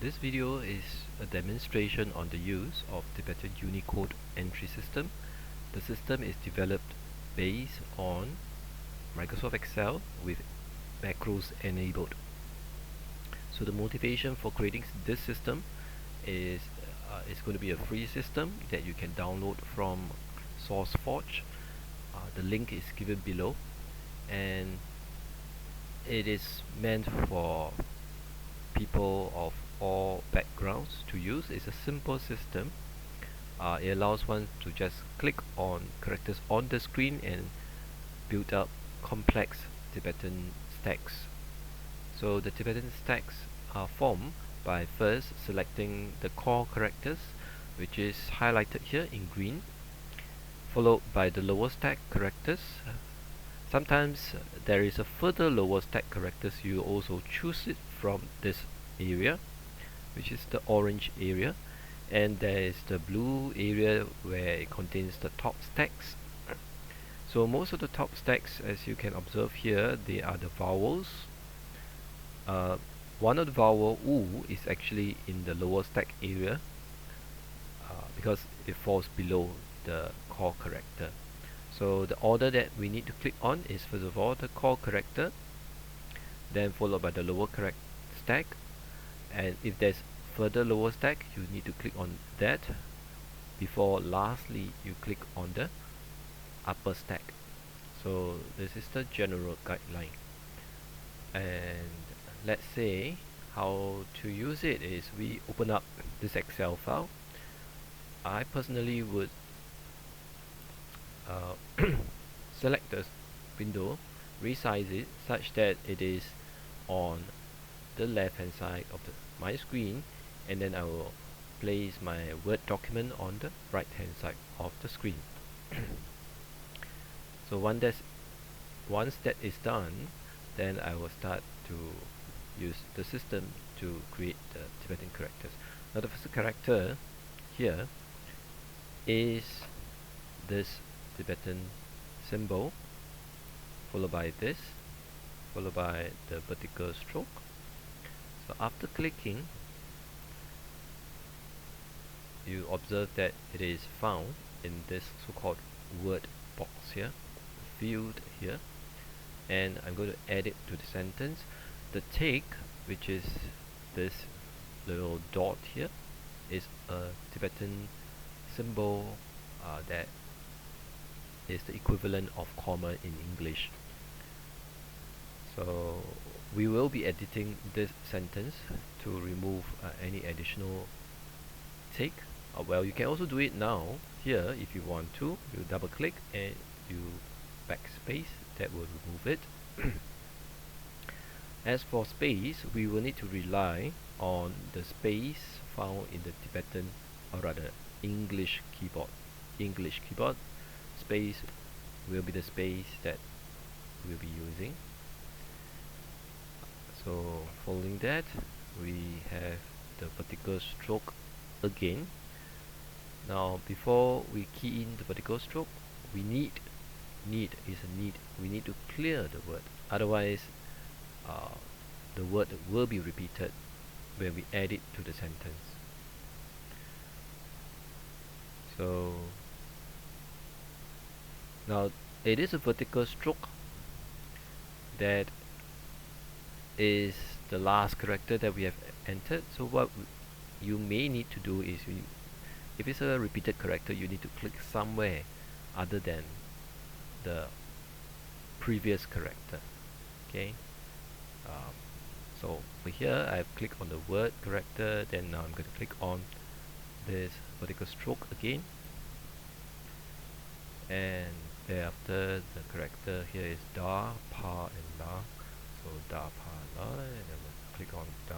This video is a demonstration on the use of Tibetan Unicode entry system. The system is developed based on Microsoft Excel with macros enabled. So the motivation for creating this system is it's going to be a free system that you can download from SourceForge. The link is given below, and it is meant for people of all backgrounds to use. It's a simple system. It allows one to just click on characters on the screen and build up complex Tibetan stacks. So the Tibetan stacks are formed by first selecting the core characters, which is highlighted here in green, followed by the lower stack characters. Sometimes there is a further lower stack characters. You also choose it from this area, which is the orange area, and there is the blue area where it contains the top stacks. So most of the top stacks, as you can observe here, they are the vowels. One of the vowel U is actually in the lower stack area because it falls below the core character. So the order that we need to click on is first of all the core character, then followed by the lower stack, and if there's further lower stack, you need to click on that before lastly you click on the upper stack. So this is the general guideline, and let's say how to use it is we open up this Excel file. I personally would select the window, resize it such that it is on the left hand side of my screen, and then I will place my Word document on the right hand side of the screen. So once that is done, then I will start to use the system to create the Tibetan characters. Now the first character here is this Tibetan symbol, followed by this, followed by the vertical stroke. So after clicking, you observe that it is found in this so-called word box here, field here, and I'm going to add it to the sentence. The take, which is this little dot here, is a Tibetan symbol that is the equivalent of comma in English. So we will be editing this sentence to remove any additional take. Well, you can also do it now here if you want to. You double click and you backspace, that will remove it. As for space, we will need to rely on the space found in the Tibetan, or rather English keyboard. English keyboard space will be the space that we'll be using. So following that, we have the vertical stroke again. Now before we key in the vertical stroke, we need we need to clear the word, otherwise the word will be repeated when we add it to the sentence. So now it is a vertical stroke that is the last character that we have entered. So what you may need to do is, if it's a repeated character, you need to click somewhere other than the previous character. Okay. So for here, I've clicked on the word character. Then now I'm going to click on this vertical stroke again, and thereafter the character here is da, pa, and la. So da, pa, la, and then we'll click on da,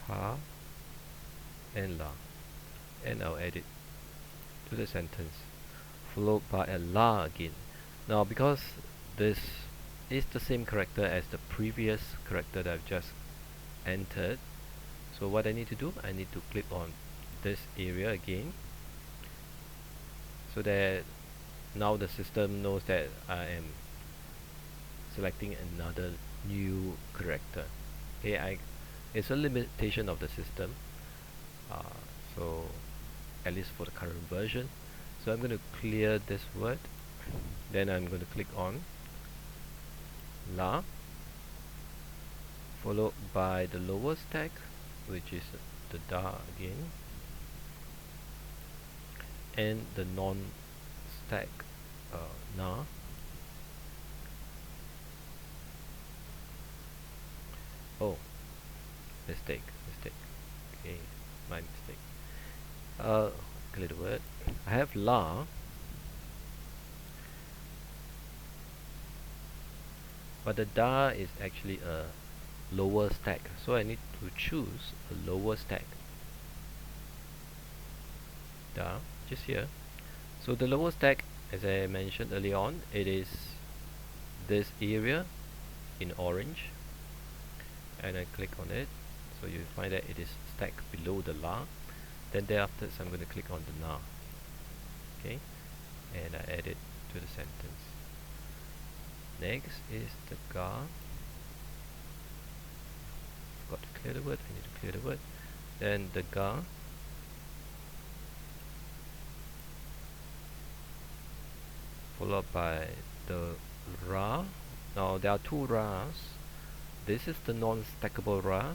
pa, and la, and I'll add it to the sentence, followed by a la again. Now because this is the same character as the previous character that I've just entered, so what I need to do, I need to click on this area again, so that now the system knows that I am selecting another new character. Okay, it's a limitation of the system. So at least for the current version. So I'm going to clear this word. Then I'm going to click on La, followed by the lower stack, which is the Da again, and the non-stack Na. Oh, mistake. Okay, my mistake. Clear the word. I have La, but the Da is actually a lower stack, so I need to choose a lower stack. Da, just here. So the lower stack, as I mentioned earlier on, it is this area in orange, and I click on it, so you find that it is stacked below the La. Then thereafter, I'm going to click on the Na. Okay, and I add it to the sentence. Next is the Ga. Forgot to clear the word. I need to clear the word. Then the Ga. Followed by the Ra. Now there are two Ras. This is the non-stackable Ra.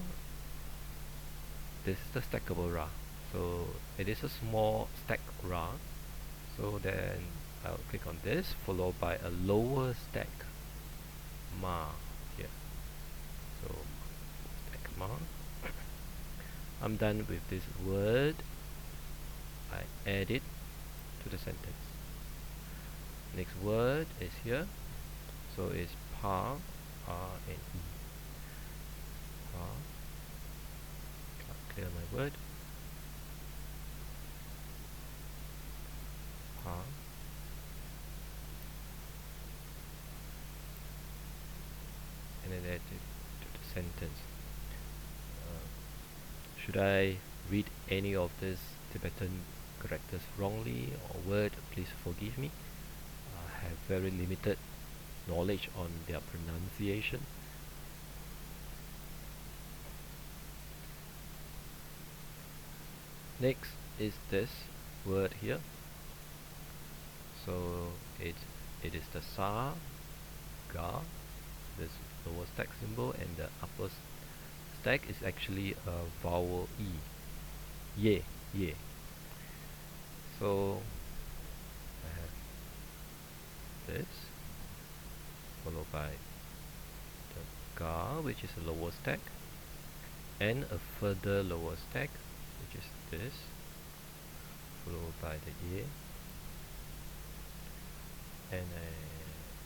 This is the stackable Ra. So it is a small stack Ra. So then I'll click on this, followed by a lower stack Ma here. So stack Ma. I'm done with this word. I add it to the sentence. Next word is here. So it's Pa, R-N-E. Pa. Clear my word. Pa. And then add it to the sentence. Should I read any of these Tibetan characters wrongly or word, please forgive me. I have very limited knowledge on their pronunciation. Next is this word here. So it is the Sa, Ga, this lower stack symbol, and the upper stack is actually a vowel E. Ye, ye. So I have this, followed by the Ga, which is a lower stack, and a further lower stack, which is this, followed by the Ye, and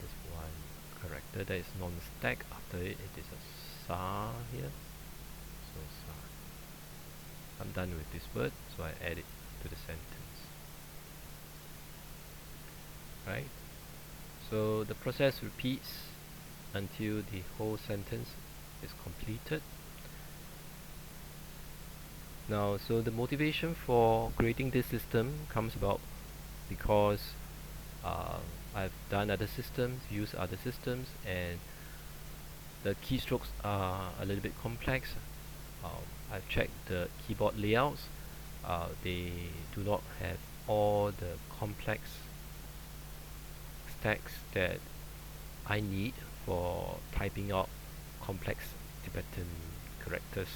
this one character that is non-stack. After it, it is a Sa here. So Sa. I'm done with this word, so I add it to the sentence. Right? So the process repeats until the whole sentence is completed. Now, so the motivation for creating this system comes about because I've done other systems, used other systems, and the keystrokes are a little bit complex. I've checked the keyboard layouts. They do not have all the complex stacks that I need for typing out complex Tibetan characters.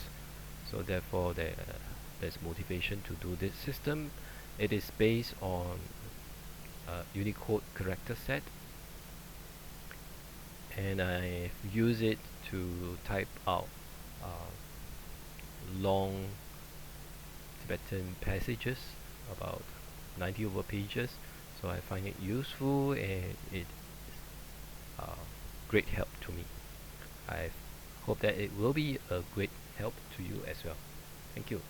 So therefore there's motivation to do this system. It is based on Unicode character set, and I use it to type out long Tibetan passages, about 90 over pages. So I find it useful, and it is great help to me. I hope that it will be a great help to you as well. Thank you.